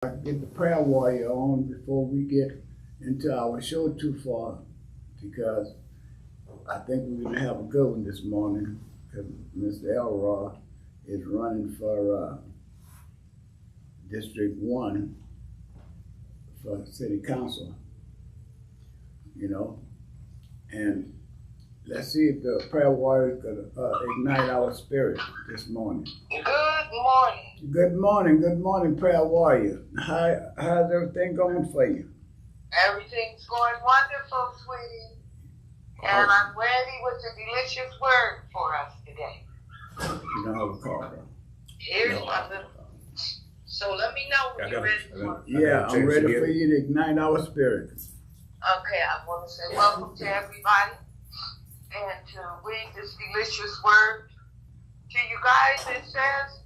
Get the prayer warrior on before we get into our show too far, because I think we're gonna have a good one this morning. Because Mr. Elrod is running for District 1 for City Council, and let's see if the prayer warrior could ignite our spirit this morning. Good morning. Good morning, prayer warrior. How's everything going for you? Everything's going wonderful, sweetie. And I'm ready with a delicious word for us today. You know how to call her. Here's my little. So let me know when you're ready for me. Yeah, I'm ready for you to ignite our spirit. Okay, I want to say welcome to everybody and to read this delicious word to you guys. It says,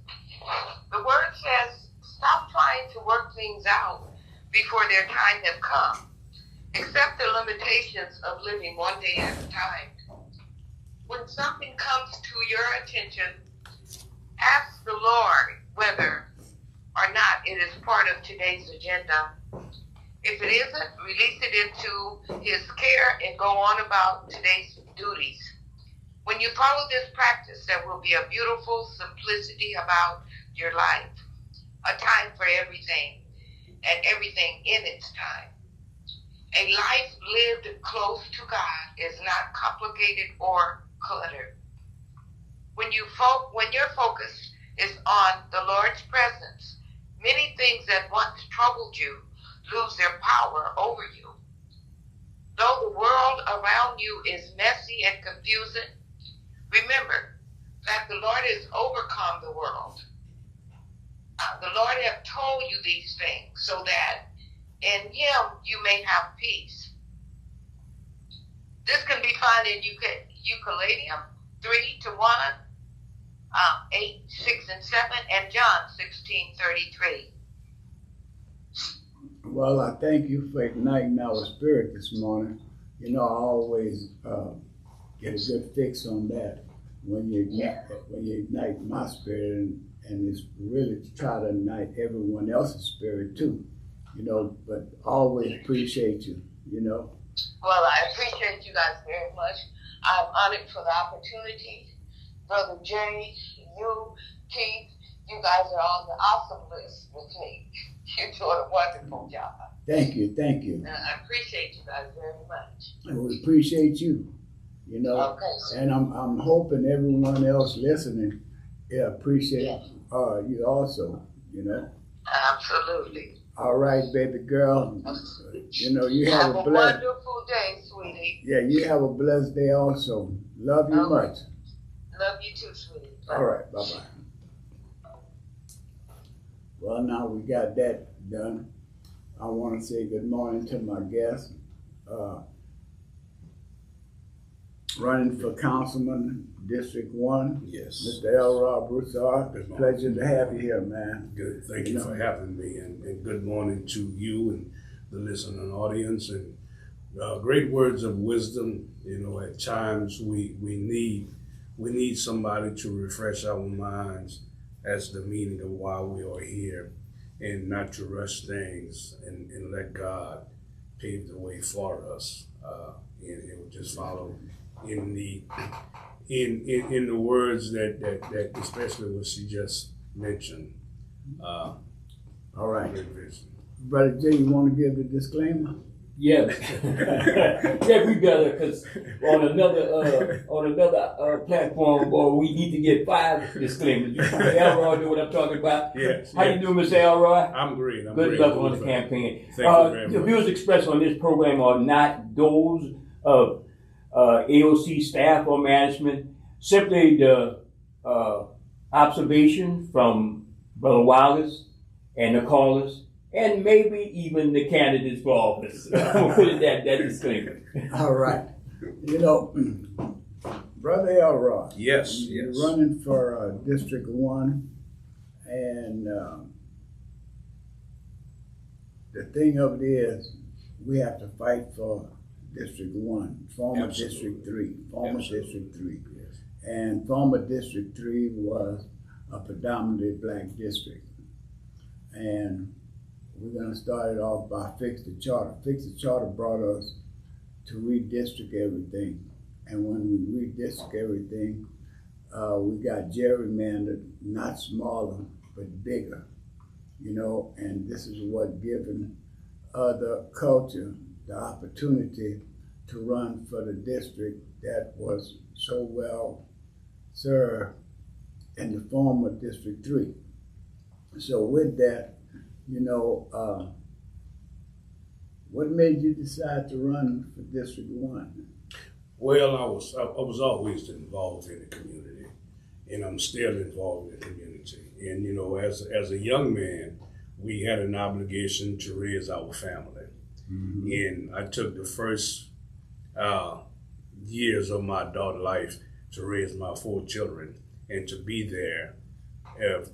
the word says, stop trying to work things out before their time has come. Accept the limitations of living one day at a time. When something comes to your attention, ask the Lord whether or not it is part of today's agenda. If it isn't, release it into His care and go on about today's duties. When you follow this practice, there will be a beautiful simplicity about your life, a time for everything and everything in its time. A life lived close to God is not complicated or cluttered. When your focus is on the Lord's presence, many things that once troubled you lose their power over you. Though the world around you is messy and confusing, remember that the Lord has overcome the world. The Lord has told you these things so that in Him you may have peace. This can be found in Euclideum 3:1, 8, 6, and 7, and John 16:33. Well, I thank you for igniting our spirit this morning. I always get a good fix on that when you ignite my spirit, and it's really to try to ignite everyone else's spirit too. But always appreciate you. Well, I appreciate you guys very much. I'm honored for the opportunity. Brother Jay, you, Keith, you guys are on the awesome list with me. You're doing a wonderful job. Thank you. I appreciate you guys very much. And we appreciate you. Okay. And I'm hoping everyone else listening appreciate you also. Absolutely. All right, baby girl. You have a blessed. Wonderful day, sweetie. Yeah, you have a blessed day also. Love you much. Love you too, sweetie. All right, bye-bye. Well, now we got that done. I want to say good morning to my guest, running for Councilman District 1. Yes. Mr. Elrod Broussard. Pleasure to have you here, man. Good. Thank you for having me, and good morning to you and the listening audience. And great words of wisdom. At times we need somebody to refresh our minds as the meaning of why we are here, and not to rush things and let God pave the way for us. And we'll just follow in the words that especially what she just mentioned. All right. Brother Jay, you want to give a disclaimer? Yes. Yeah, we better, because on another platform, boy, we need to get 5 disclaimers. Elroy know what I'm talking about? Yes. How you doing, Mr. Elroy? I'm great. Good luck on the campaign. Thank you very The much. views expressed on this program are not those of AOC staff or management. Simply the observation from Brother Wallace and the callers, and maybe even the candidates for office. I'll put it that disclaimer. All right. Brother Elrod. Yes. You're running for District 1, and the thing of it is, we have to fight for District 1, former Absolutely. District 3, former Absolutely. District 3. Yes. And former District 3 was a predominantly black district. And we're gonna start it off by Fix the Charter. Fix the Charter brought us to redistrict everything. And when we redistrict everything, we got gerrymandered, not smaller, but bigger, you know, and this is what given other culture the opportunity to run for the district that was so well served in the former District 3. So with that, you know, what made you decide to run for District 1? Well, I was always involved in the community, and I'm still involved in the community. And you know, as a young man, we had an obligation to raise our family. Mm-hmm. And I took the first years of my adult life to raise my 4 children and to be there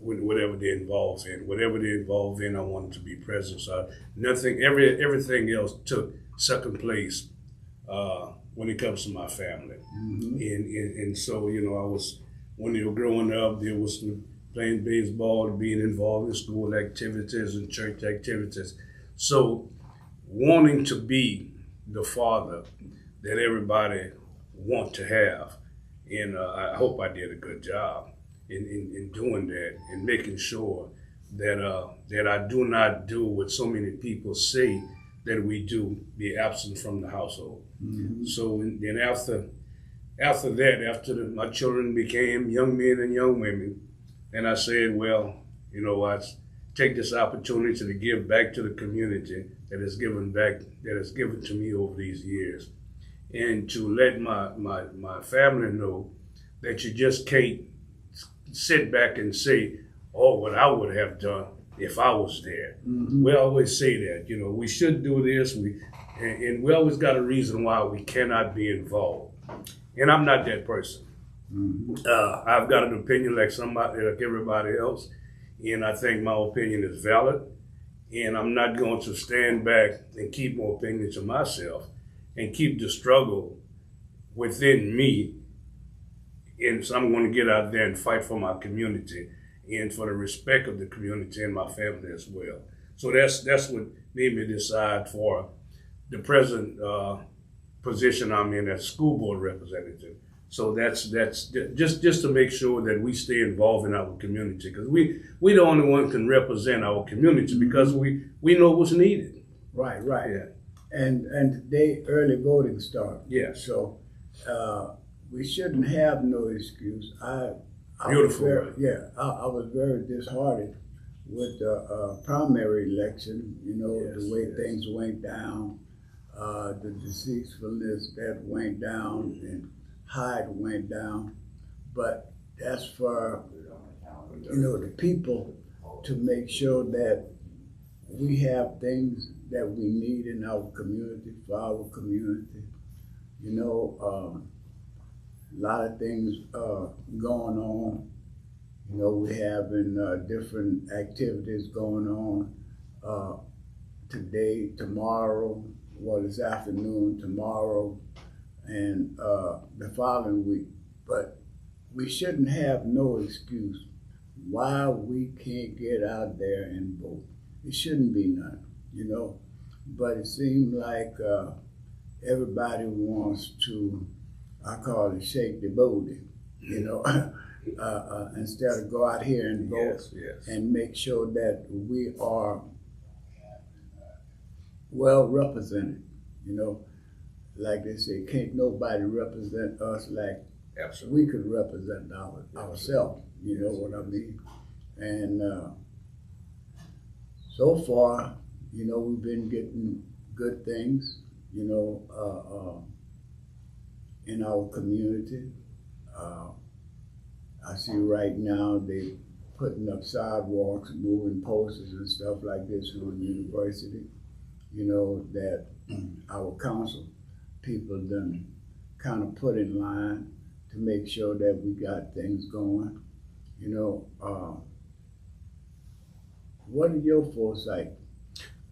with whatever they're involved in. Whatever they're involved in, I wanted to be present. So everything else took second place when it comes to my family. Mm-hmm. And so, you know, when they were growing up, there was playing baseball, being involved in school activities and church activities. So wanting to be the father that everybody want to have. And I hope I did a good job in doing that and making sure that I do not do what so many people say that we do, be absent from the household. Mm-hmm. So then after that, my children became young men and young women, and I said, well, you know, I take this opportunity to give back to the community that has given to me over these years, and to let my family know that you just can't sit back and say, oh, what I would have done if I was there. Mm-hmm. We always say that, you know, we should do this, and we always got a reason why we cannot be involved. And I'm not that person. Mm-hmm. I've got an opinion like everybody else, and I think my opinion is valid, and I'm not going to stand back and keep my opinion to myself and keep the struggle within me. And so I'm going to get out there and fight for my community and for the respect of the community and my family as well. So that's what made me decide for the present position I'm in as school board representative. So that's just to make sure that we stay involved in our community, because we the only one can represent our community, because we know what's needed. Right. Yeah. And today early voting starts. Yeah. So we shouldn't have no excuse. Beautiful. I was very disheartened with the primary election. You know, the way things went down, the deceitfulness that went down, and Hyde went down. But that's for, you know, the people to make sure that we have things that we need in our community, for our community. You know, a lot of things going on. You know, we're having different activities going on today, tomorrow, this afternoon, tomorrow, and the following week. But we shouldn't have no excuse why we can't get out there and vote. It shouldn't be none, you know. But it seems like everybody wants to, I call it shake the booty, you know, instead of go out here and vote. Yes. And make sure that we are well represented, you know. Like they say, can't nobody represent us like Absolutely. we could represent ourselves, you know what I mean? And so far, you know, we've been getting good things, you know, in our community. I see right now they putting up sidewalks, moving posters and stuff like this on the university, you know, that our council people done kind of put in line to make sure that we got things going. You know, what are your foresight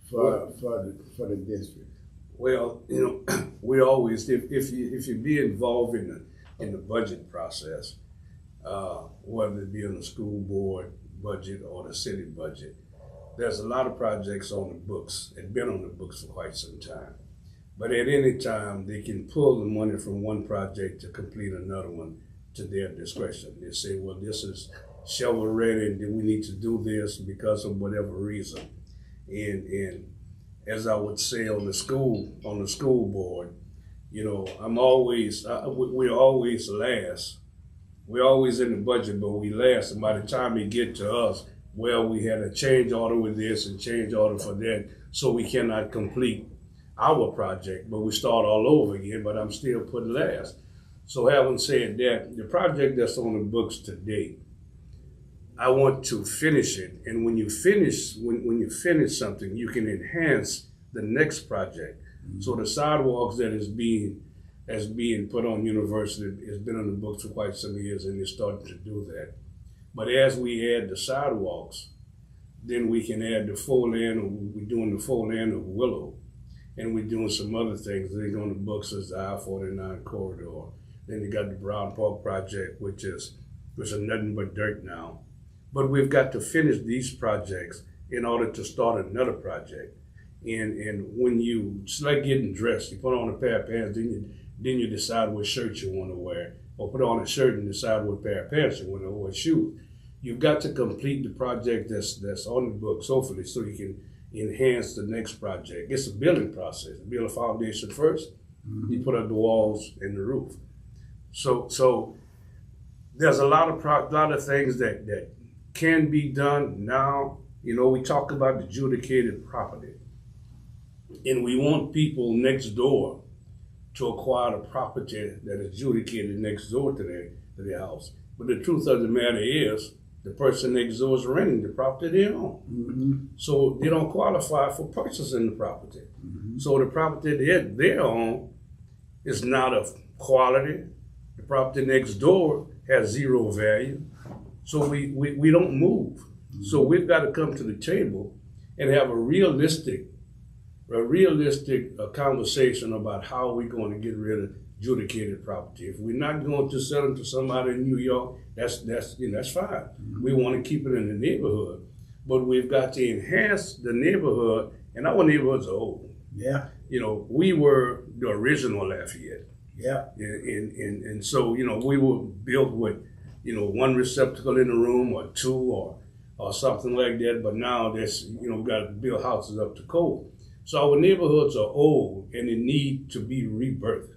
for the district? Well, you know, we always, if you be involved in the budget process, whether it be on the school board budget or the city budget, there's a lot of projects on the books, and been on the books for quite some time. But at any time, they can pull the money from one project to complete another one to their discretion. They say, well, this is shovel ready, and we need to do this because of whatever reason. And as I would say on the school board, you know, we're always last. We're always in the budget, but we last. And by the time it get to us, well, we had a change order with this and change order for that, so we cannot complete our project, but we start all over again, but I'm still put last. So having said that, the project that's on the books today, I want to finish it. And when you finish, when you finish something, you can enhance the next project. Mm-hmm. So the sidewalks that is being put on University has been on the books for quite some years, and they're starting to do that. But as we add the sidewalks, then we can add the full end. We're doing the full end of Willow, and we're doing some other things. They're on the books as the I-49 corridor. Then you got the Brown Park project, which is nothing but dirt now. But we've got to finish these projects in order to start another project. And when it's like getting dressed. You put on a pair of pants, then you decide what shirt you want to wear, or put on a shirt and decide what pair of pants you want to wear, shoes. You've got to complete the project that's on the books, hopefully, so you can enhance the next project. It's a building process. You build a foundation first, mm-hmm. You put up the walls and the roof. So there's a lot of things that can be done now. You know, we talk about adjudicated property, and we want people next door to acquire the property that is adjudicated next door to their house. But the truth of the matter is, the person next door is renting the property they own. Mm-hmm. So they don't qualify for purchasing the property. Mm-hmm. So the property they own is not of quality. The property next door has zero value. So we don't move. Mm-hmm. So we've got to come to the table and have a realistic conversation about how we're going to get rid of adjudicated property. If we're not going to sell it to somebody in New York, that's fine. Mm-hmm. We want to keep it in the neighborhood, but we've got to enhance the neighborhood, and our neighborhoods are old. Yeah. You know, we were the original Lafayette. Yeah. And so, you know, we were built with, you know, one receptacle in the room or two or something like that, but now there's, you know, we've got to build houses up to code. So our neighborhoods are old and they need to be rebirthed.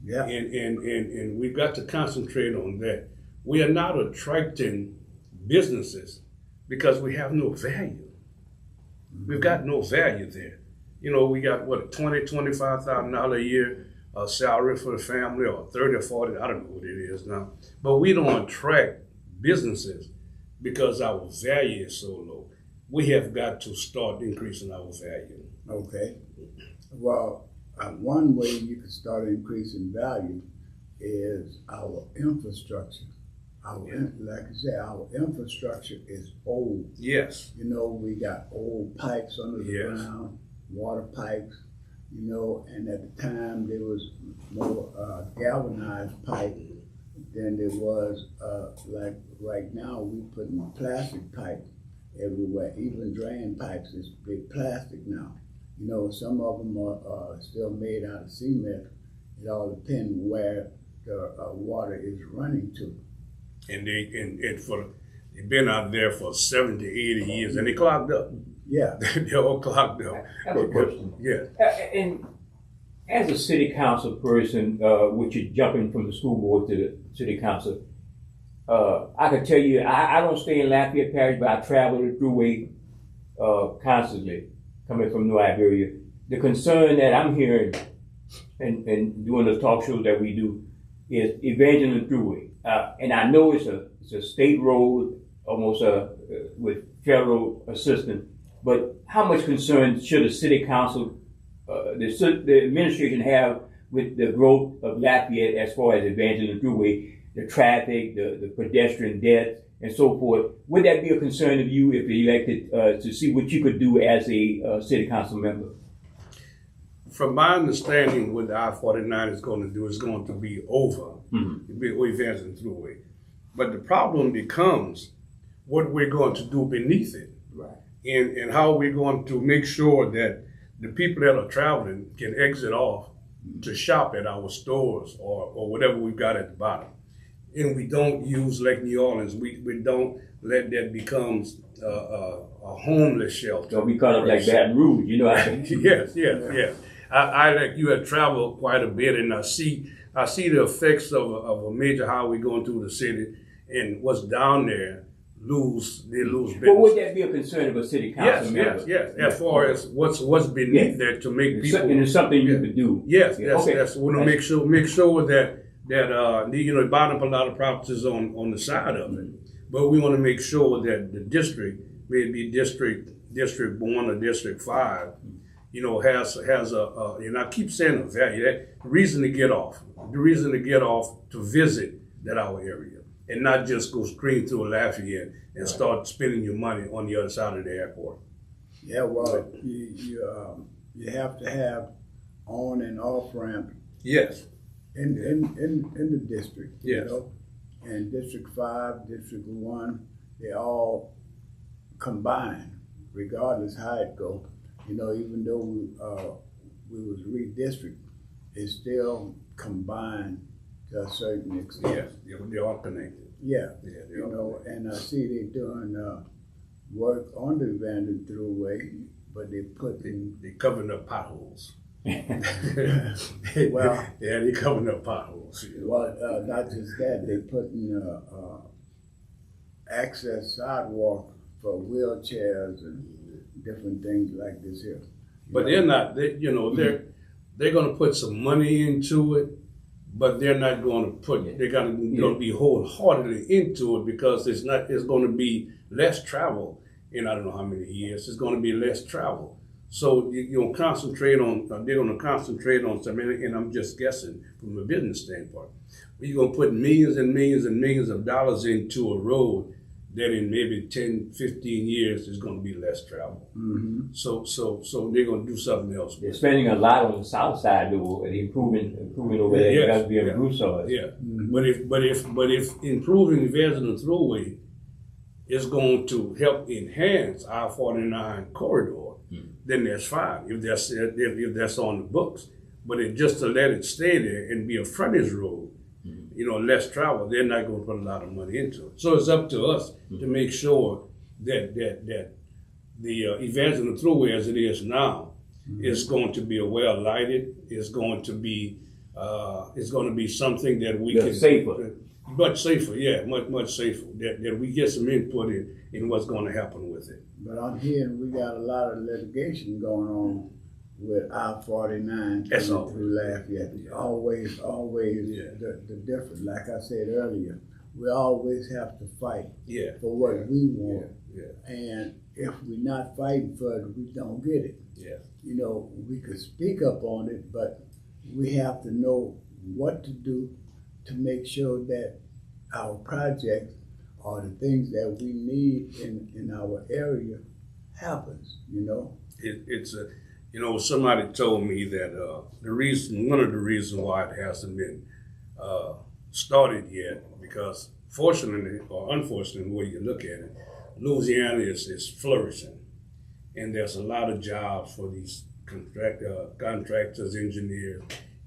Yeah. And we've got to concentrate on that. We are not attracting businesses because we have no value. Mm-hmm. We've got no value there. You know, we got what, $20,000-$25,000 a year salary for the family, or 30 or 40, I don't know what it is now. But we don't attract businesses because our value is so low. We have got to start increasing our value. Okay. Well, one way you can start increasing value is our infrastructure. Like I said, our infrastructure is old. Yes. You know, we got old pipes under the ground, water pipes, you know, and at the time there was more galvanized pipe than there was, like right now we putting plastic pipe everywhere. Even drain pipes is big plastic now. You know, some of them are still made out of cement. It all depends where the water is running to. And they've been out there for 70, 80 years, and they clogged up. Yeah. They're all clogged up. I have a question. Yeah. And as a city council person, which is jumping from the school board to the city council, I can tell you, I don't stay in Lafayette Parish, but I travel the thruway constantly, coming from New Iberia. The concern that I'm hearing and doing the talk shows that we do is Evangeline Thruway. And I know it's a state road, almost with federal assistance, but how much concern should the city council, the administration have with the growth of Lafayette as far as Evangeline Thruway, the traffic, the pedestrian deaths, and so forth? Would that be a concern of you if you elected to see what you could do as a city council member? From my understanding, what the I-49 is going to do is going to be over. Mm-hmm. It'll be Evangeline Thruway. But the problem becomes what we're going to do beneath it. Right. and how we're going to make sure that the people that are traveling can exit off to shop at our stores or whatever we've got at the bottom. And we don't use Lake New Orleans. We don't let that become a homeless shelter. So we call it like Baton Rouge, you know. Yes. I like you have traveled quite a bit, and I see the effects of a major highway going through the city, and what's down there lose business. Well, would that be a concern of a city council member? Yes. As far as what's beneath there to make people, And it's something you could do. Yes, Okay. that's we want to make sure that buying up a lot of properties on the side of it, but we want to make sure that the district, maybe District 1 or District 5, has a and I keep saying a value, that reason to get off to visit that our area, and not just go straight through Lafayette and start spending your money on the other side of the airport. Yeah, well, you have to have on and off ramp Yes. in the district. Yes. And District 5, District 1, they all combine, regardless how it go. Even though we was redistricted, it's still combined to a certain extent. Yes, they're all connected. Yeah. Yeah, they're all connected. And I see they doing work on the Evangeline Thruway, but they put in. They covering up potholes. Well, yeah, they covering up potholes. Well, not just that, they put in access sidewalk for wheelchairs and different things like this here. But they're not. They're going to put some money into it, but they're not going to put. They're going to be wholeheartedly into it because it's going to be less travel in I don't know how many years. It's going to be less travel. So they're going to concentrate on something, and I'm just guessing from a business standpoint. You're going to put millions and millions and millions of dollars into a road that in maybe 10, 15 years is going to be less travel. Mm-hmm. So they're going to do something else. They're spending a lot on the south side, though, and improving over there. Yes, It has to be a Broussard. Yeah, but if improving Evangeline Thruway is going to help enhance our 49 corridor, then that's fine. If that's on the books, but just to let it stay there and be a frontage road, less travel, they're not going to put a lot of money into it. So it's up to us to make sure that the Evangeline Thruway as it is now is going to be well lighted. It's going to be something that we can safer. Much safer, yeah, much safer. That we get some input in what's going to happen with it. But I'm hearing we got a lot of litigation going on with I-49 That's coming through Lafayette. Always the difference. Like I said earlier, we always have to fight for what we want. Yeah. And if we're not fighting for it, we don't get it. Yeah. We could speak up on it, but we have to know what to do to make sure that our projects or the things that we need in our area happens, It's somebody told me that one of the reasons why it hasn't been started yet, because fortunately or unfortunately, the way you look at it, Louisiana is flourishing, and there's a lot of jobs for these contractors, engineers,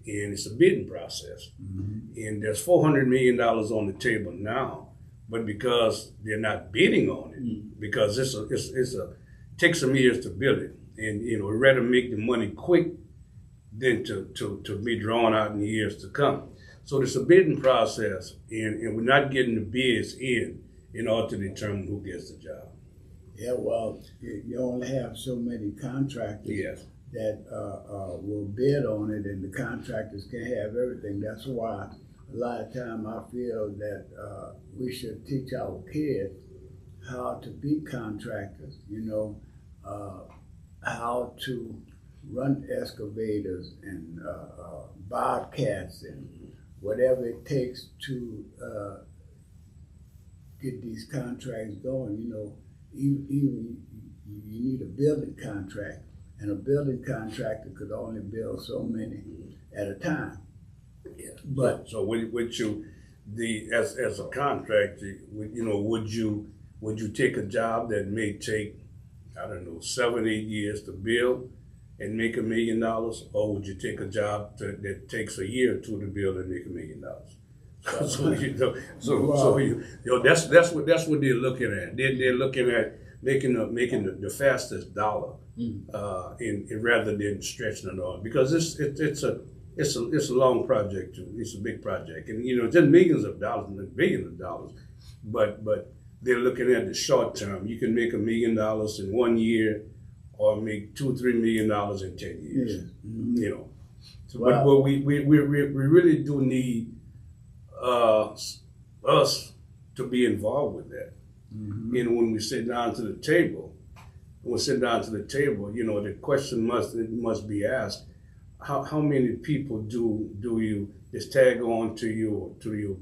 and it's a bidding process. Mm-hmm. And there's $400 million on the table now, but because they're not bidding on it, because it takes some years to build it, and we'd rather make the money quick than to be drawn out in the years to come. So there's a bidding process, and we're not getting the bids in order to determine who gets the job. Yeah, well, you only have so many contractors that will bid on it, and the contractors can't have everything. That's why a lot of time I feel that we should teach our kids how to be contractors, how to run excavators and bobcats and whatever it takes to get these contracts going. Even you need a building contract, and a building contractor could only build so many at a time. Yeah. But so would you, as a contractor, would you take a job that may take I don't know, 7, 8 years to build and make $1 million, or would you take a job that takes a year or two to build and make $1 million? That's what they're looking at. They're looking at making the fastest dollar, in rather than stretching it on, because it's a long project too. It's a big project, and just millions of dollars and billions of dollars, but they're looking at the short term. You can make $1 million in 1 year, or make $2-3 million in 10 years. Yeah. So, wow. But we really do need us to be involved with that. When we sit down to the table, the question must be asked: how many people do you just tag on to your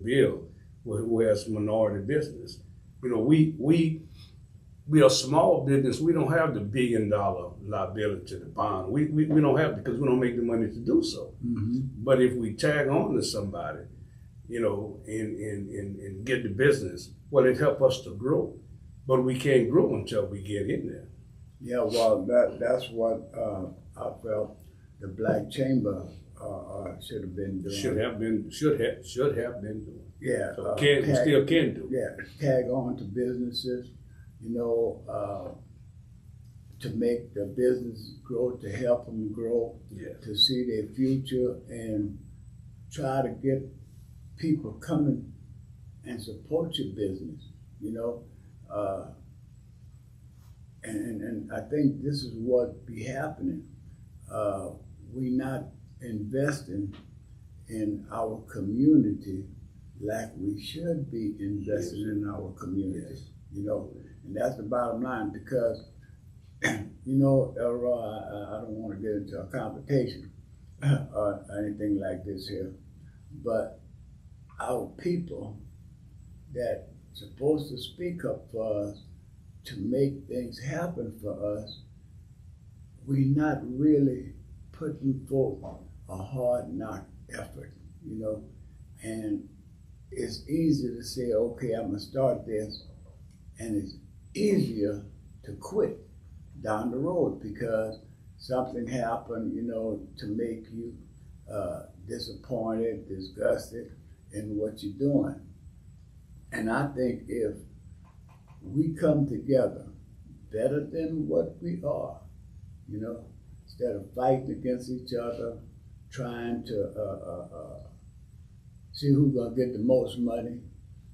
bill who has minority business? We are a small business. We don't have the $1 billion liability to bond. We don't have it because we don't make the money to do so. But if we tag on to somebody, and get the business, well, it helps us to grow. But we can't grow until we get in there. Yeah, well, that's what I felt the Black Chamber should have been doing. Should have been doing. Yeah. So we still can do. Yeah, tag on to businesses, to make the business grow, to help them grow, to see their future, and try to get people coming and support your business, and I think this is what be happening. We not investing in our community like we should be investing in our community, and that's the bottom line, because, Elroy, I don't want to get into a competition or anything like this here, but our people that supposed to speak up for us, to make things happen for us, we not really putting forth a hard knock effort, and it's easy to say, okay, I'm gonna start this, and it's easier to quit down the road because something happened, to make you disappointed, disgusted in what you're doing. And I think if we come together better than what we are, instead of fighting against each other, trying to see who's gonna get the most money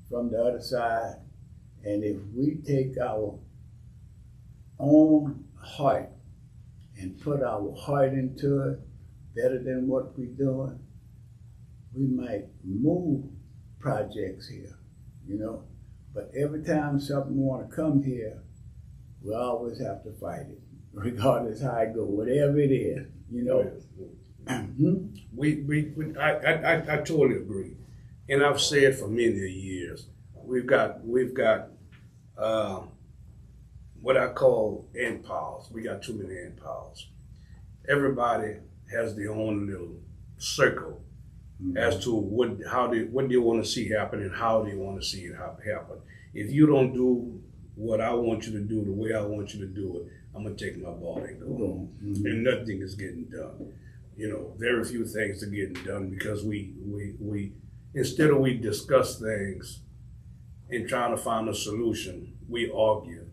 from the other side, and if we take our own heart and put our heart into it better than what we're doing, we might move projects here, But every time something want to come here, we always have to fight it, regardless how it goes, whatever it is, I totally agree, and I've said for many years, we've got what I call end pals. We got too many end pals. Everybody has their own little circle as to what they want to see happen and how they want to see it happen. If you don't do what I want you to do the way I want you to do it, I'm gonna take my ball and go home. And nothing is getting done. Very few things are getting done because we instead of we discuss things and trying to find a solution, we argue,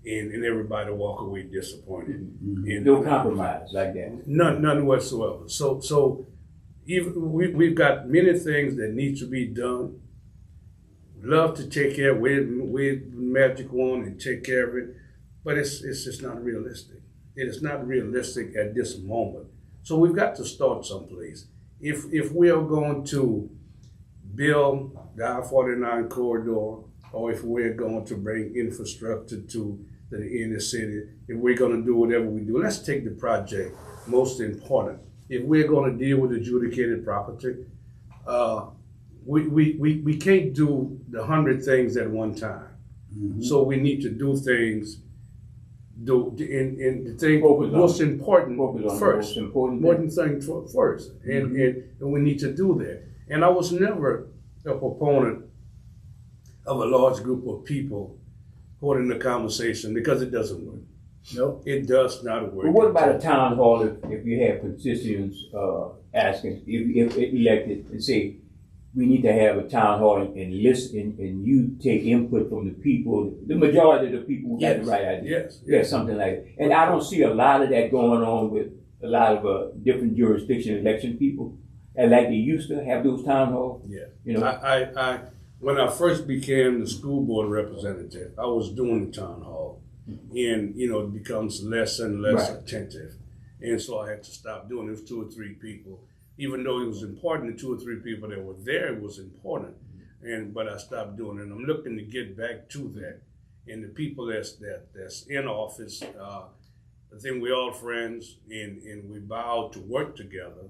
and everybody walk away disappointed. No compromise like that. None whatsoever. So even we've got many things that need to be done. Love to take care of with magic wand and take care of it, but it's just not realistic. It is not realistic at this moment. So we've got to start someplace. If we are going to build the I-49 corridor, or if we're going to bring infrastructure to the inner city, if we're going to do whatever we do, let's take the project most important. If we're going to deal with adjudicated property, we can't do the 100 things at one time. So we need to do things. The thing most important first. Important thing first, and we need to do that. And I was never a proponent of a large group of people holding the conversation because it doesn't work. Nope. It does not work. But what about a town hall if you have constituents asking, if elected, and say, we need to have a town hall and listen, and you take input from the people, the majority of the people who got the right idea. Yes. Yeah, something like that. And I don't see a lot of that going on with a lot of different jurisdiction election people, and like they used to have those town halls. Yeah. You know, I when I first became the school board representative, I was doing the town hall, and it becomes less and less Right. attentive, and so I had to stop doing it. It was 2 or 3 people, even though it was important. The 2 or 3 people that were there, it was important, but I stopped doing it. And I'm looking to get back to that, and the people that's in office. I think we're all friends, and we vow to work together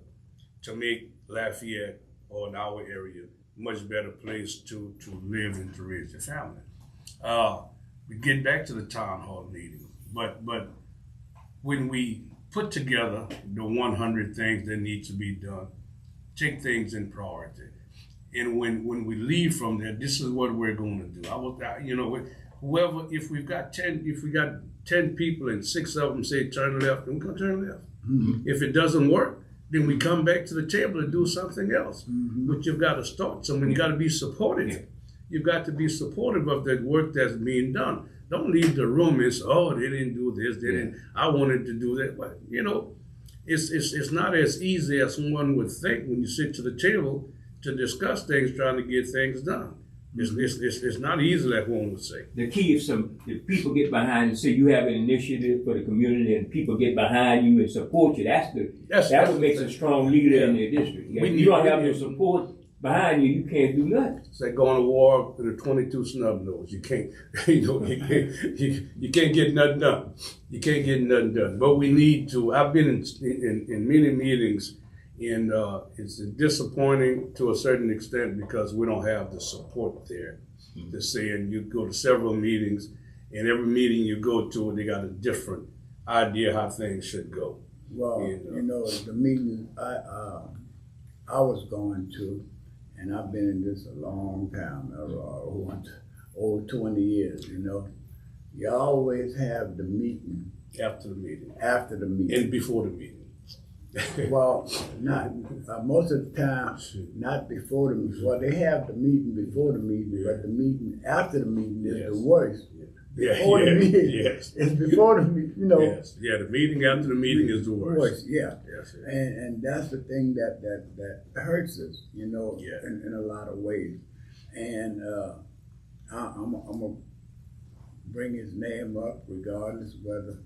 to make Lafayette or in our area a much better place to live and to raise your family. We get back to the town hall meeting, but when we put together the 100 things that need to be done, take things in priority, and when we leave from there, this is what we're going to do. Whoever, if we got 10 people and 6 of them say turn left, then we're going to turn left. Mm-hmm. If it doesn't work, then we come back to the table and do something else. Mm-hmm. But you've got to start somewhere. You got to be supportive. Yeah. You've got to be supportive of that work that's being done. Don't leave the room and say, "Oh, they didn't do this. They didn't. I wanted to do that." But it's not as easy as one would think when you sit to the table to discuss things, trying to get things done. It's not easy like one would say. the key is if people get behind and say you have an initiative for the community, and people get behind you and support you, that what makes a strong leader in the district. We If need- you don't have we the need- support behind you, you can't do nothing. It's like going to war with a 22 snub nose. You can't, you can't get nothing done. You can't get nothing done. But we need to. I've been in many meetings, and it's disappointing to a certain extent because we don't have the support there. To say, and you go to several meetings, and every meeting you go to, they got a different idea how things should go. Well, And, the meeting I was going to, and I've been in this a long time, over 20 years, You always have the meeting After the meeting after the meeting. and before the meeting. Well, not most of the time, not before the meeting. Well, they have the meeting before the meeting, but the meeting after the meeting is the worst. Before the meeting, Yes. it's before the meeting. Yes. Yeah, the meeting after the meeting is the worst. Yeah. Yes. And that's the thing that hurts us, Yeah. in a lot of ways. And I'm gonna bring his name up regardless whether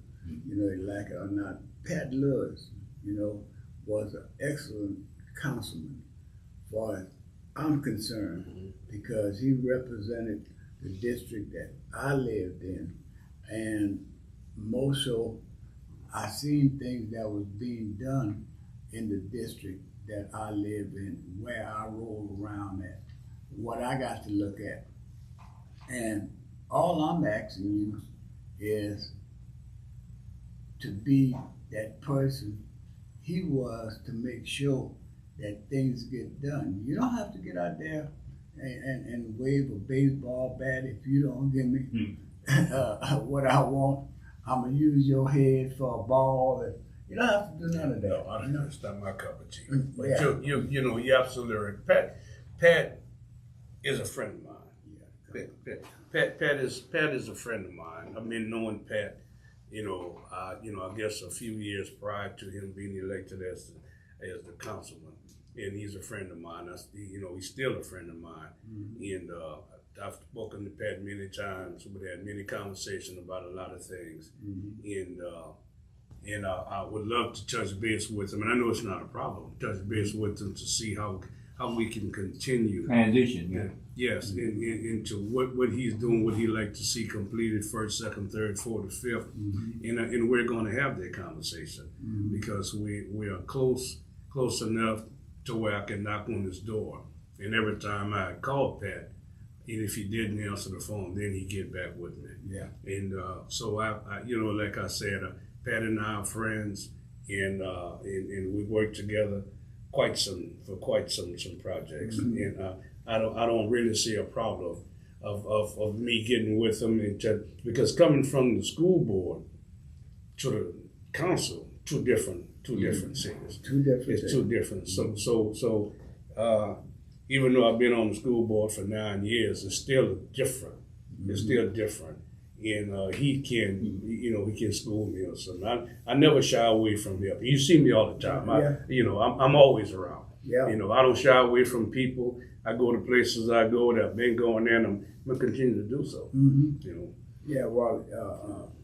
they like it or not. Pat Lewis, was an excellent councilman, as far as I'm concerned, because he represented the district that I lived in, and more so, I seen things that was being done in the district that I live in, where I roll around at, what I got to look at. And all I'm asking you is to be that person he was, to make sure that things get done. You don't have to get out there and wave a baseball bat if you don't give me what I want. I'm gonna use your head for a ball. And you don't have to do none of that. No, I know it's not my cup of tea. But Yeah. you're absolutely right. Pat is a friend of mine. Pat is a friend of mine. I've been knowing Pat, I guess a few years prior to him being elected as the councilman, and he's a friend of mine. He's still a friend of mine, and I've spoken to Pat many times. We had many conversations about a lot of things, and I would love to touch base with him. And I know it's not a problem. Touch base with him to see how we can continue Transition, yeah. Yes, into what he's doing, what he'd like to see completed first, second, third, fourth, fifth, and we're going to have that conversation because we are close enough to where I can knock on his door, and every time I call Pat, and if he didn't answer the phone, then he'd get back with me. Yeah. And so I like I said, Pat and I are friends, and we work together quite some projects, and I don't really see a problem of me getting with him, because coming from the school board, to the council, two different cities. Two different It's things. two different. So even though I've been on the school board for 9 years, it's still different. It's still different. And he can school me or something. I never shy away from help. You see me all the time. I'm always around. Yeah. I don't shy away from people. I go to places I go that I've been going there, and I'm gonna continue to do so. Mm-hmm. Yeah, well,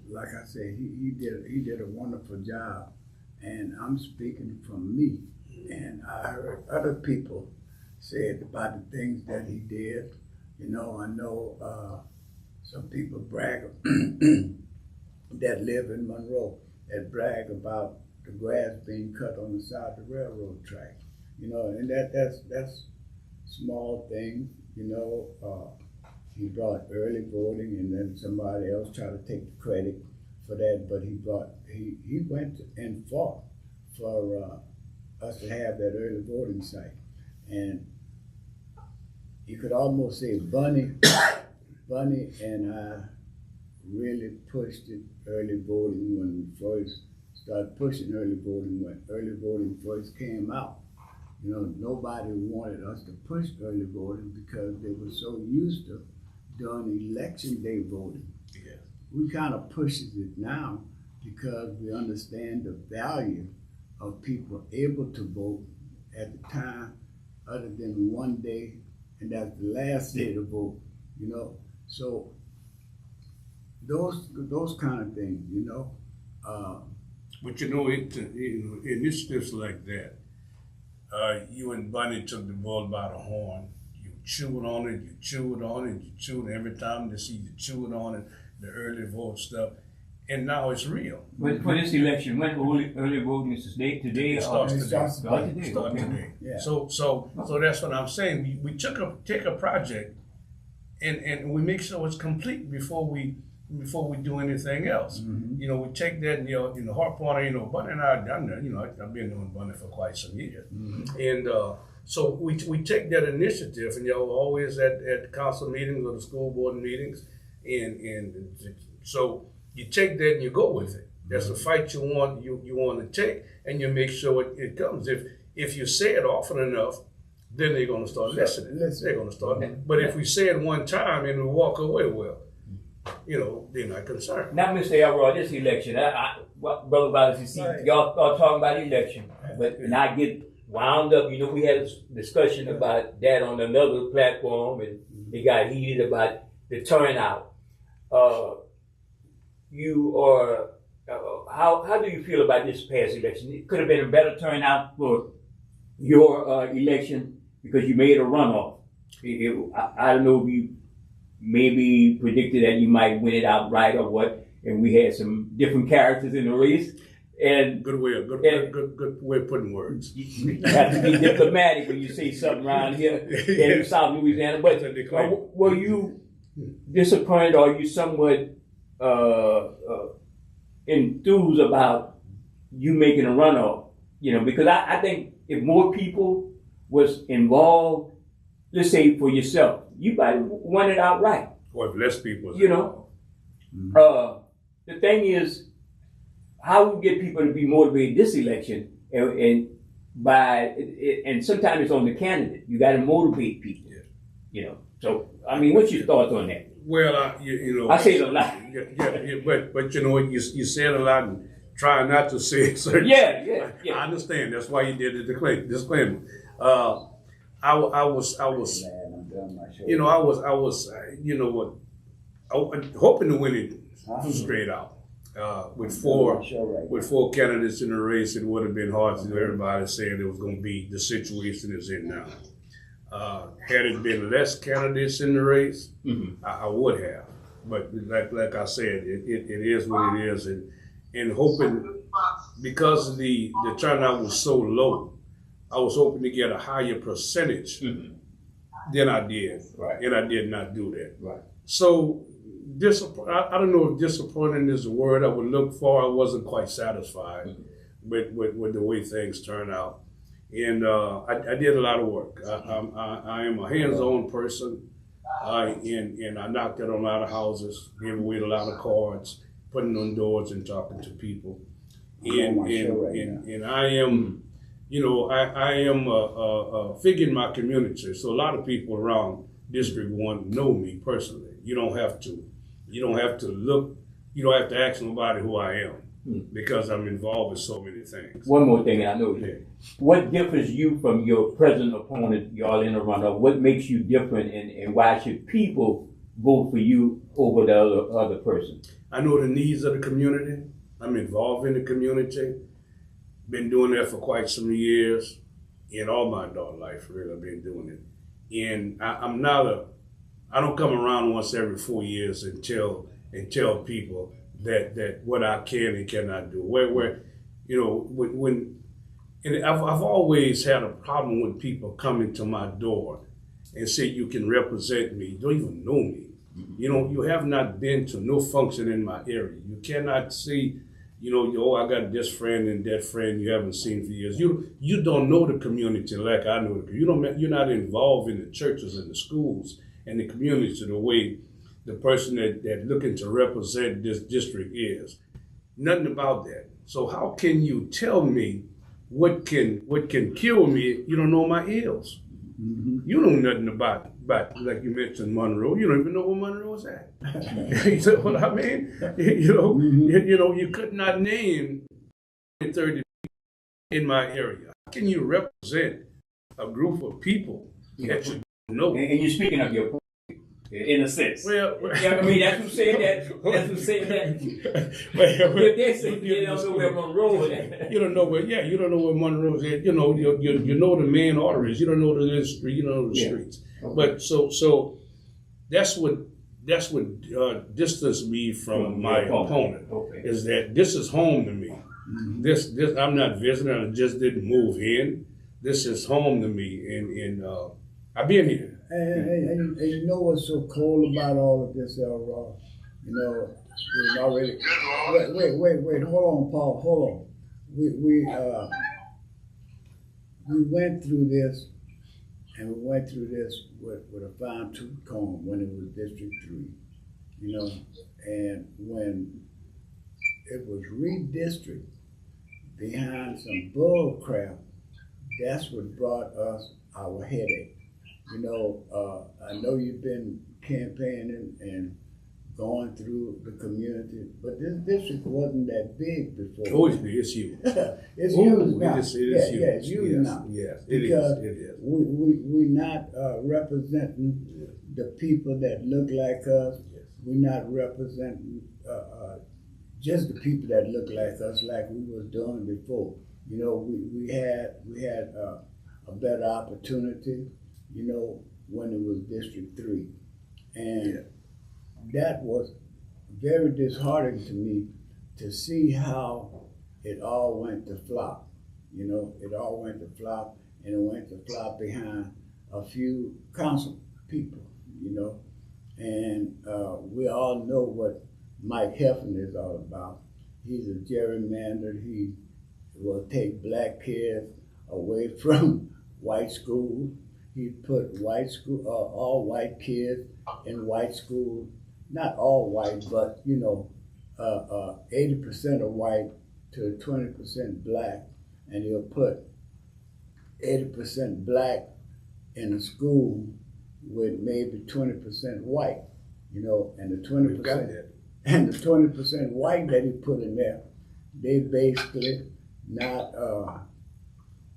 like I said, he did a wonderful job, and I'm speaking from me. And I heard other people say about the things that he did. I know some people brag that live in Monroe that brag about the grass being cut on the side of the railroad track. And that's small things. He brought early voting, and then somebody else tried to take the credit for that. But he went and fought for us to have that early voting site, and you could almost say Bunny and I really pushed it early voting when we first started pushing early voting. When early voting first came out, nobody wanted us to push early voting because they were so used to doing election day voting. Yeah. We kind of pushes it now because we understand the value of people able to vote at the time other than one day, and that's the last day to vote, So those kind of things, But initiatives like that, you and Bunny took the bull by the horn. You chewed on it, every time they see you chewing on it, the early vote stuff, and now it's real. But for this election, when early voting is today? It starts It today. starts today. Start today. Yeah. So that's what I'm saying. We take a project, and we make sure it's complete before we do anything else. Mm-hmm. We take that and harp on it. Bunny and I have done that. I've been doing Bunny for quite some years, and so we take that initiative, and always at council meetings or the school board meetings, and so you take that and you go with it. That's the fight you want to take, and you make sure it comes. If you say it often enough, then they're going to start listening. They're going to start. But if we say it one time and we walk away, well, they're not concerned. Now, Mr. Elroy, this election, Brother Wallace, you see, y'all are talking about election, and I get wound up. We had a discussion about that on another platform, and it got heated about the turnout. How do you feel about this past election? It could have been a better turnout for your election because you made a runoff. I don't know if you maybe predicted that you might win it outright or what, and we had some different characters in the race. And good way of putting words. You have to be diplomatic when you say something around here in South Louisiana. But were you disappointed, or are you somewhat enthused about you making a runoff? Because I think if more people was involved, let's say for yourself, you might won it outright. Or if less people. The thing is, how we get people to be motivated this election, and sometimes it's on the candidate. You got to motivate people. So what's your thoughts on that? Well, I say it a lot. But you said a lot and try not to say it. So Yeah. I understand. That's why you did the disclaimer. I was hoping to win it straight out. With four candidates in the race, it would have been hard to do. Everybody saying it was going to be the situation it's in now. Had it been less candidates in the race, I would have. But like I said, it is what it is, and hoping, because the turnout was so low, I was hoping to get a higher percentage than I did, and I did not do that. Right. So I don't know if disappointing is the word I would look for. I wasn't quite satisfied with the way things turned out. And I did a lot of work. I am a hands-on person, and I knocked out a lot of houses, gave away a lot of cards, putting on doors and talking to people. I'm on my show right And I am, I am a figure in my community. So a lot of people around District 1 know me personally. You don't have to look, you don't have to ask nobody who I am because I'm involved in so many things. One more thing, and I know Yeah. what differs you from your present opponent, y'all in the runoff? What makes you different, and why should people vote for you over the other person? I know the needs of the community. I'm involved in the community. Been doing that for quite some years. In all my adult life, really, I've been doing it. And I don't come around once every 4 years and tell people that what I can and cannot do. And I've always had a problem with people coming to my door and say you can represent me. You don't even know me. You have not been to no function in my area. You cannot see, I got this friend and that friend you haven't seen for years. You don't know the community like I know the community. You're not involved in the churches and the schools and the community the way the person that looking to represent this district is. Nothing about that. So how can you tell me what can kill me? You don't know my ills. Mm-hmm. You know nothing about like you mentioned Monroe. You don't even know where Monroe's at. You know what I mean? You could not name 30 people in my area. How can you represent a group of people that you don't know? And you're speaking of your point, in a sense. Well, Yeah, I mean, that's who said that. That's who said that. If they say you don't know where Monroe is at. You don't know where. Yeah, you don't know where Monroe's at. You know the main arteries. You don't know the street. You don't know the streets. Okay. But so that's what distanced me from my opponent. Okay. Is that this is home to me. Mm-hmm. This I'm not visiting. I just didn't move in. This is home to me, and I've been here. And you know what's so cool about all of this, Elroy? We've already. Wait, hold on, Paul, hold on. We went through this, and we went through this with a fine-tooth comb when it was District 3, and when it was redistricted behind some bull crap, that's what brought us our headache. I know you've been campaigning and going through the community, but this district wasn't that big before. Oh, it's huge. It's huge now. It is huge. It's huge now. Yes, Because it is. we're not representing the people that look like us. We're not representing just the people that look like us, like we was doing before. We had a better opportunity. When it was District 3. And that was very disheartening to me to see how it all went to flop. It all went to flop, and it went to flop behind a few council people, And we all know what Mike Heffernan is all about. He's a gerrymander. He will take black kids away from white schools. He put all white kids in white schools. Not all white, but 80% of white to 20% black, and he'll put 80% black in a school with maybe 20% white. And the 20% and the 20% white that he put in there, they basically not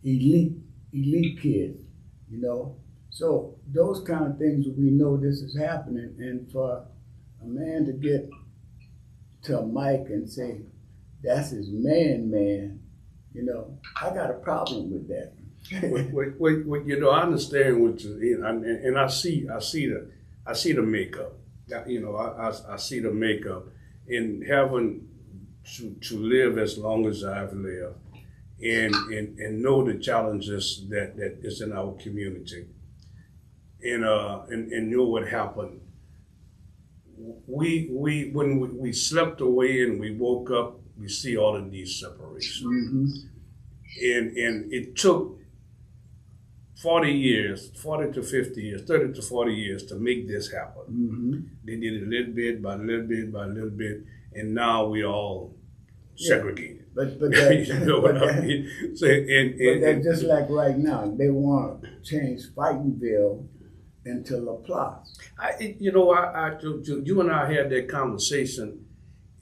elite kids. So those kind of things, we know this is happening, and for a man to get to Mike and say that's his man, I got a problem with that. I understand what you and I see the makeup. I see the makeup in having to live as long as I've lived. And know the challenges that is in our community, and know what happened. When we slept away and we woke up, we see all of these separations, and it took 40 to 50 years, 30 to 40 years to make this happen. They did it little bit by little bit by little bit, and now we all Yeah. segregated. But that, You know but what I that, mean? So, but that's just like right now. They want to change Fightonville into LaPlace. you and I had that conversation,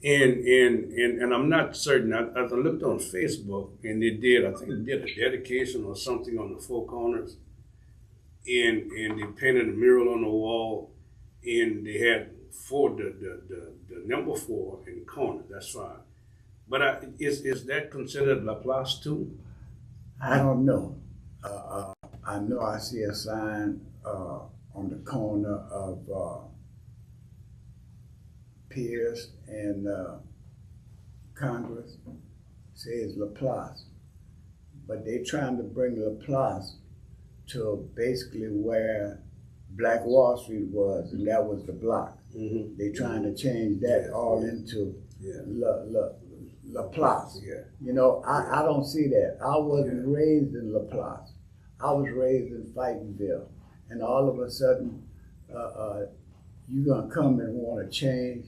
and I'm not certain. I looked on Facebook, and I think they did a dedication or something on the Four Corners, and they painted a mural on the wall, and they had the number 4 in the corner. That's fine, but is that considered LaPlace too? I don't know. I know I see a sign on the corner of Pierce and Congress, says LaPlace. But they're trying to bring LaPlace to basically where Black Wall Street was, and that was the block. Mm-hmm. They're trying to change that all into LaPlace. Yeah. You know, I don't see that. I wasn't raised in LaPlace. I was raised in Fightonville. And all of a sudden, you're going to come and want to change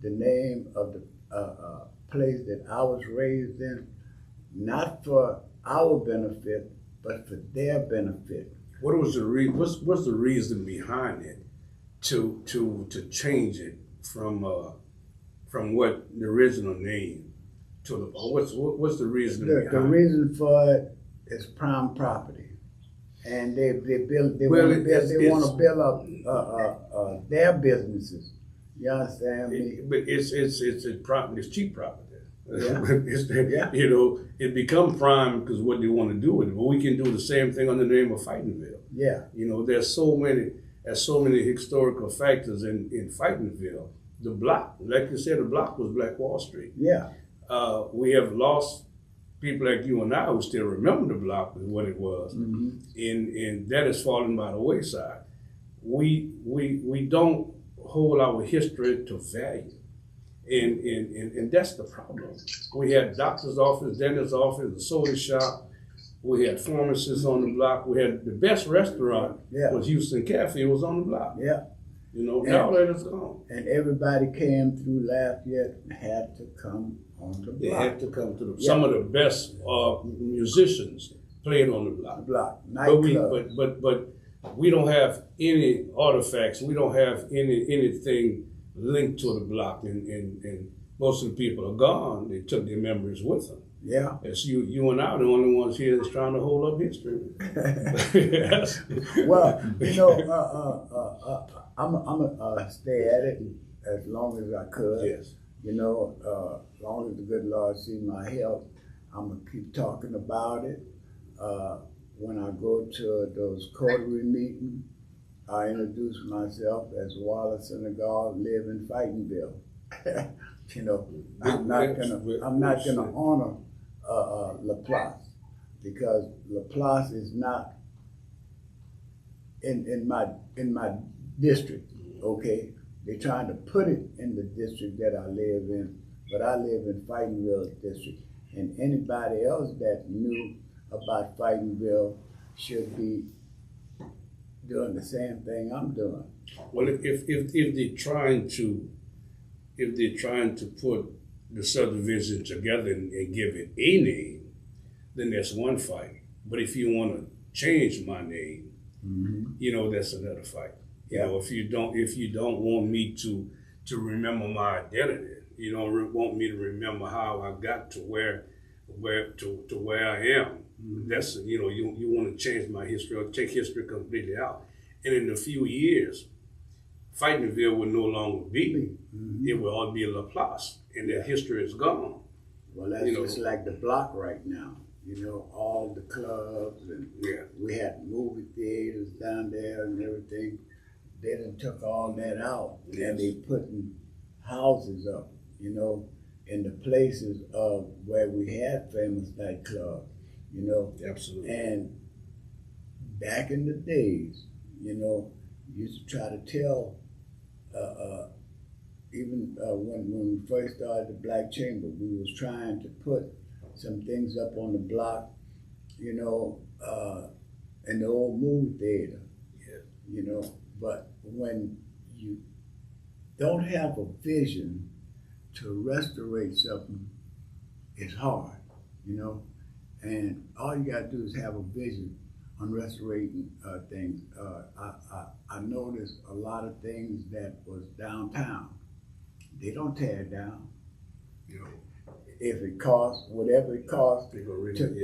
the name of the place that I was raised in, not for our benefit, but for their benefit. What was what's the reason behind it to change it from what the original name to the what's the reason behind The reason for it is prime property. And they want to build up their businesses. You understand me? But it's cheap property. Yeah. You know, it become prime because what they want to do with it. But we can do the same thing under the name of Fightonville. Yeah. You know, there's so many historical factors in Fightonville. The block, like you said, the block was Black Wall Street. Yeah. We have lost people like you and I who still remember the block and what it was, Mm-hmm. and that has fallen by the wayside. We don't hold our history to value, and that's the problem. We had doctor's office, dentist's office, the soda shop. We had pharmacists on the block. We had the best restaurant was Houston Cafe. It was on the block. Yeah. You know, now that is gone. And everybody came through Lafayette had to come on the block. They had to come to some of the best musicians playing on the block. But we don't have any artifacts. We don't have anything linked to the block, and most of the people are gone. They took their memories with them. Yeah. It's you and I are the only ones here that's trying to hold up history. Yes. Well, you know, I'm gonna stay at it as long as I could. Yes. You know, as long as the good Lord see my health, I'm gonna keep talking about it. When I go to those quarterly meetings, I introduce myself as Wallace Senegal, live in Fightonville. You know, I'm not gonna honor LaPlace because LaPlace is not in my district. Okay, they're trying to put it in the district that I live in, but I live in Fightonville district, and anybody else that knew about Fightonville should be doing the same thing I'm doing. Well, if they're trying to put the subdivision together and give it a name, then that's one fight. But if you want to change my name, Mm-hmm. you know, that's another fight. Yeah. You know, if you don't want me to remember my identity, you don't want me to remember how I got to where I am. Mm-hmm. That's, you know, you want to change my history or take history completely out. And in a few years, Fightonville will no longer be. Mm-hmm. It will all be LaPlace, and that history is gone. Well, that's just like the block right now. You know, all the clubs and we had movie theaters down there and everything. They done took all that out and they putting houses up, you know, in the places of where we had famous nightclubs, you know. Absolutely. And back in the days, you know, used to try to tell, even when we first started the Black Chamber, we was trying to put some things up on the block, you know, in the old movie theater, you know. But when you don't have a vision to restaurate something is hard, you know, and all you gotta do is have a vision on restorating things. I noticed a lot of things that was downtown. They don't tear it down. You know, If it costs whatever it costs, they gonna renovate,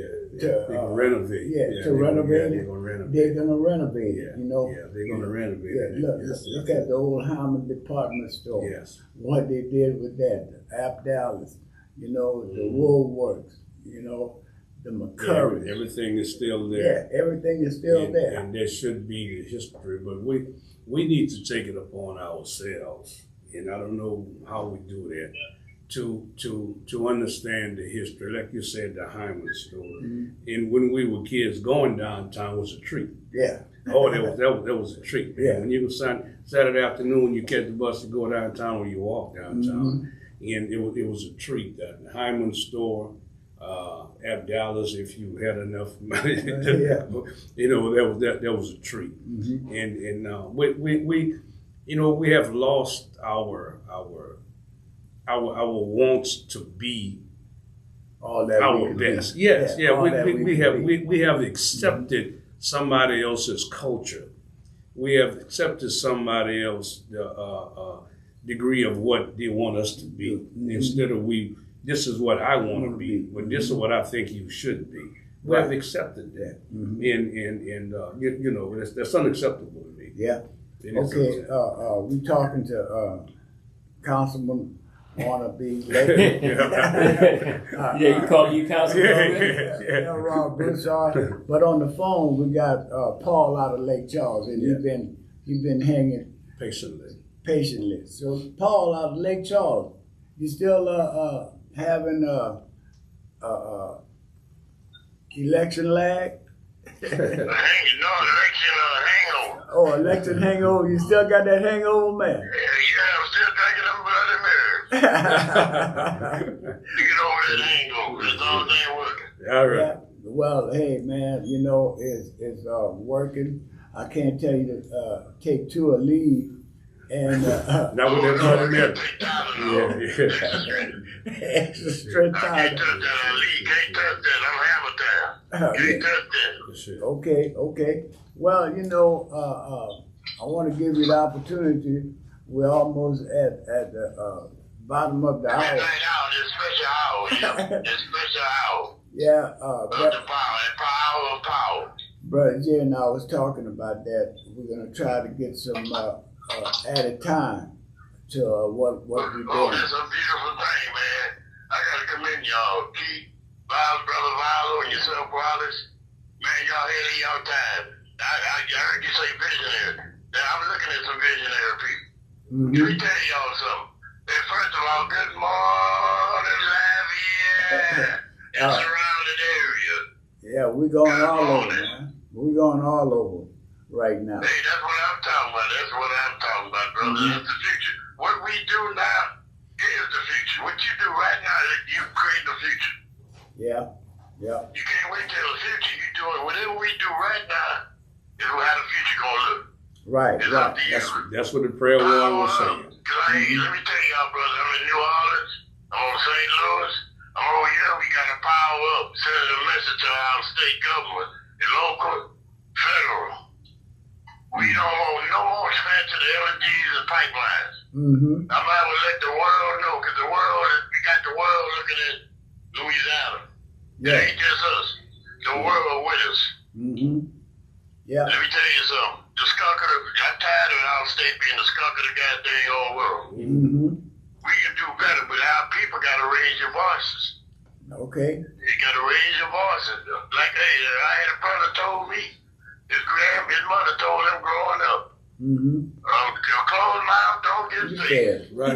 renovate. to renovate They're it, gonna renovate. they're gonna renovate it. You know, Yeah, they're gonna renovate yeah, it. look at the old Hammond department store. Yes. What they did with that, the App Dallas, you know, the Mhm. Woolworths, you know, the McCurry. Everything is still there. Yeah, everything is still and, there. And there should be the history, but we need to take it upon ourselves, and I don't know how we do that, to understand the history. Like you said, the Hyman story. Mhm. And when we were kids, going downtown was a treat. Yeah. Oh, that was a treat. Man. Yeah. When you go Saturday afternoon, you catch the bus to go downtown, or you walk downtown, Mhm. and it was a treat. The Hyman store, App Dallas, if you had enough money, Yeah. you know, that was a treat. Mhm. And we you know, we have lost our wants to be All that our we could best. be. Yes, yeah. all that We could have be. we have accepted somebody else's culture. We have accepted somebody else's degree of what they want us to be, Mhm. instead of this is what I want to be, but this is what I think you should be. We have accepted that, Mhm. and you know, that's unacceptable to me. Yeah. It is Okay. unacceptable. We talking to Councilman wannabe lady. Yeah, you call you councilman already? Yeah, Rob Broussard. But on the phone, we got Paul out of Lake Charles, and he's been hanging Patiently. patiently. So, Paul out of Lake Charles, you still having election lag? Election hangover. Oh, election hangover. You still got that hangover, man? Yeah, I'm still drinking them Bloody Marys. To get over that hangover. That's all ain't working. All right. Yeah. Well, hey, man, you know, it's working. I can't tell you to take 2 or leave. And Not with that Bloody Mary. Take Tylenol. Yeah. extra strength I time. can't touch that. Ali can't touch that. I'm hammer time. Can't touch that. Shit. Okay. Well, you know, I want to give you the opportunity. We're almost at the bottom of the Midnight hour. hour, this special hour. Yeah, this special hour. Yeah, Of the power. That power of power. Brother Jay and I was talking about that. We're gonna try to get some added time to what we're Oh, doing. that's a beautiful thing, man. I gotta commend y'all. Keith, Brother Vilo, and yourself, Wallace. Man, y'all ahead of y'all time. I heard you say visionary. Now, I'm looking at some visionary people. Let me Mhm. tell y'all something. Hey, first of all, good morning, Lafayette. And surrounding area. Yeah, we're going all over, man. We're going all over right now. Hey, that's what I'm talking about. That's what I'm talking about, brother. Mhm. That's the future. What we do now is the future. What you do right now, you create the future. Yeah. You can't wait till the future. You do it. Whatever we do right now is how the future gonna look. Right. It's up to you. That's what the prayer warrior was saying. Cause let me tell y'all, brother, I'm in New Orleans. I'm on St. Louis. I'm over here. We got to power up. Send a message to our state government, the local, federal. We don't want no more expansion of LNGs and pipelines. Mm-hmm. I might as well let the world know, because we got the world looking at Louisiana. It Yeah. ain't just us. The world with us. Mm-hmm. Yeah. Let me tell you something. The skunk of I'm tired of our state being the skunk of the goddamn whole world. Mm-hmm. We can do better, but our people got to raise your voices. Okay. You got to raise your voices. Like, hey, I had a brother told me, his mother told him growing up, Mm-hmm. close mouth, don't get You sick. said. Right.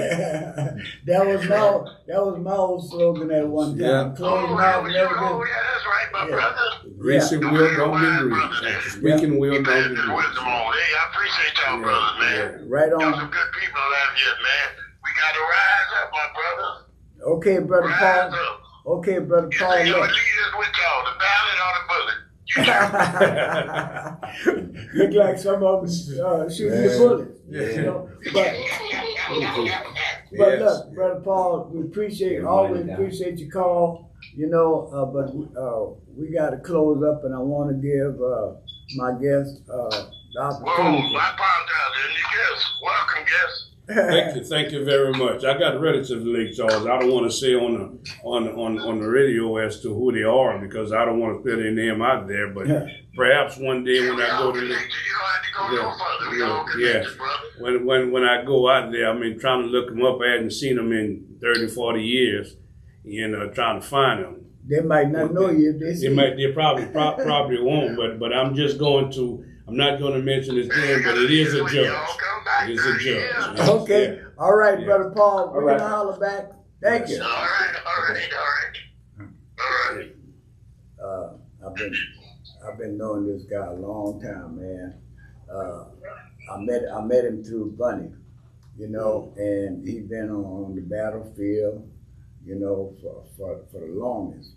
that was my old slogan at one time. Yeah. Close mouth, never Oh, get. yeah, that's right, my Yeah. brother. Greasy Yeah. will don't be greased. Speaking will You don't passed be this wisdom greased. on. Hey, I appreciate y'all, brothers, man. Right Y'all on. some good people out here, man. We got to rise up, my brother. Okay, brother Rise Paul. up. Okay, brother You Paul. think your Look. leaders with y'all, the ballot or the bullet? Look like some of them shooting the Man. bullets. Yeah. You know? But But Yes, look, Brother Paul, we appreciate, Yeah, always write it down. appreciate your call, but we got to close up, and I want to give my guest the Whoa, opportunity. I apologize. Any guests? Welcome, guests. Thank you very much. I got relatively late, Charles. I don't want to say on the radio as to who they are because I don't want to put their name out there. But perhaps one day when I go to You don't have to go no further. We all connected, brother. when I go out there, I mean trying to look them up. I hadn't seen them in 30, 40 years. Trying to find them. They might not know you if they see you. They probably won't. But I'm just going to. I'm not going to mention his name, but it is a judge. It is a judge. Yes, Okay, yeah. all right, Yeah. Brother Paul, we're right. gonna holler back. Thank you. All right. I've been knowing this guy a long time, man. I met him through Bunny, and he been on the battlefield, for the longest,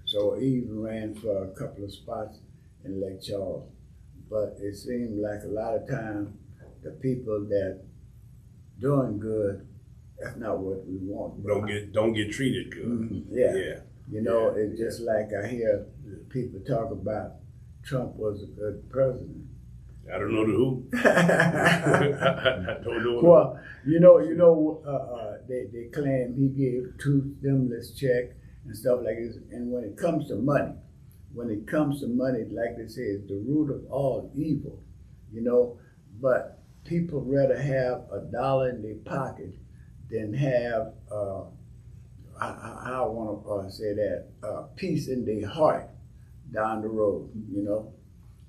So he even ran for a couple of spots in Lake Charles. But it seemed like a lot of times the people that doing good, that's not what we want. Don't get treated good. Mhm, yeah. Yeah. It's just like I hear people talk about Trump was a good president. I don't know the who. I don't know. Well, they claim he gave 2 stimulus checks and stuff like this. And when it comes to money, like they say, it's the root of all evil, But people rather have $1 in their pocket than have, I want to say that, peace in their heart down the road,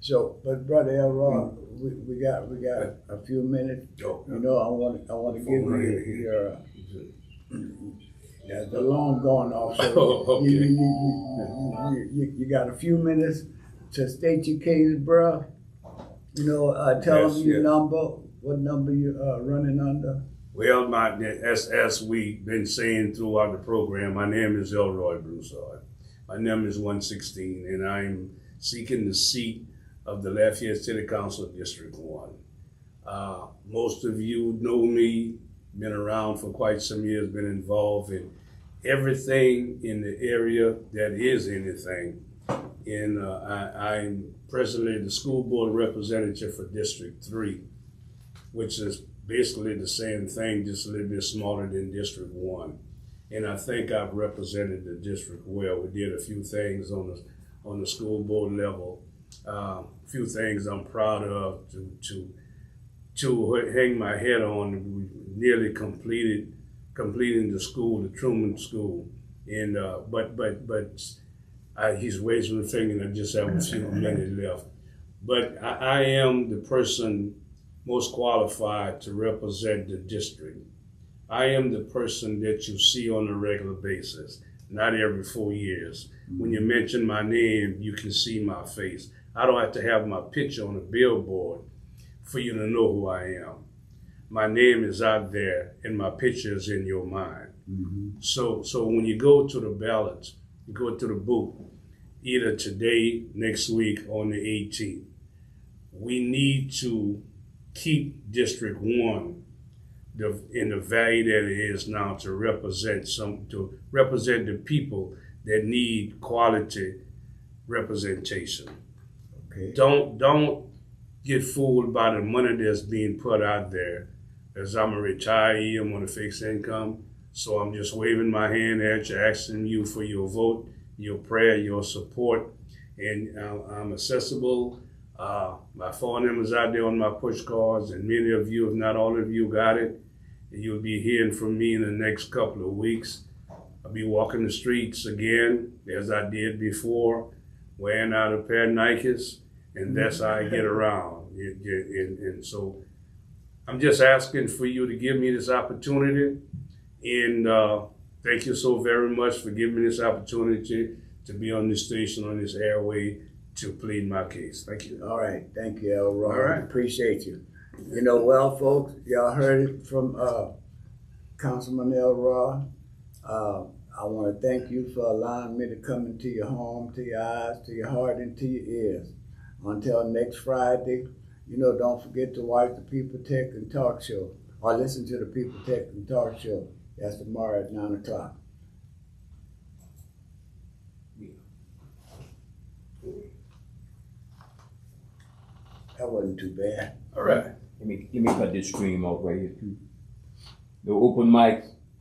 So, but Brother Elrod, we got a few minutes. Oh. I want to give you your the alarm going off. So Oh, okay. you got a few minutes to state your case, bro. Tell them your number. What number you running under? Well, as we've been saying throughout the program, my name is Elroy Broussard. My number is 116, and I'm seeking the seat of the Lafayette City Council District 1. Most of you know me, been around for quite some years, been involved in everything in the area that is anything. And I'm presently the school board representative for District 3, which is basically the same thing, just a little bit smaller than District 1. And I think I've represented the district well. We did a few things on the school board level. A few things I'm proud of to hang my head on. We nearly completing the school, the Truman School, and he's raising the finger, and I just have a few minutes left. But I am the person most qualified to represent the district. I am the person that you see on a regular basis, not every 4 years. When you mention my name, you can see my face. I don't have to have my picture on a billboard for you to know who I am. My name is out there and my picture is in your mind. Mm-hmm. So when you go to the ballots, you go to the booth, either today, next week, on the 18th, we need to keep District 1 in the value that it is now to represent the people that need quality representation. Okay. Don't get fooled by the money that's being put out there. As I'm a retiree, I'm on a fixed income, so I'm just waving my hand at you, asking you for your vote, your prayer, your support, and I'm accessible. My phone number is out there on my push cards, and many of you, if not all of you, got it. And you'll be hearing from me in the next couple of weeks. I'll be walking the streets again, as I did before, wearing out a pair of Nikes, and that's how I get around. And so I'm just asking for you to give me this opportunity, and thank you so very much for giving me this opportunity to be on this station, on this airway, to plead my case. Thank you. All right. Thank you, Elroy. All right. Appreciate you. Well, folks, y'all heard it from Councilman Elroy. I want to thank you for allowing me to come into your home, to your eyes, to your heart, and to your ears. Until next Friday, don't forget to watch the People Tech and Talk Show or listen to the People Tech and Talk Show. That's tomorrow at 9 o'clock. That wasn't too bad. All right. Let me cut this stream off right here too. The open mic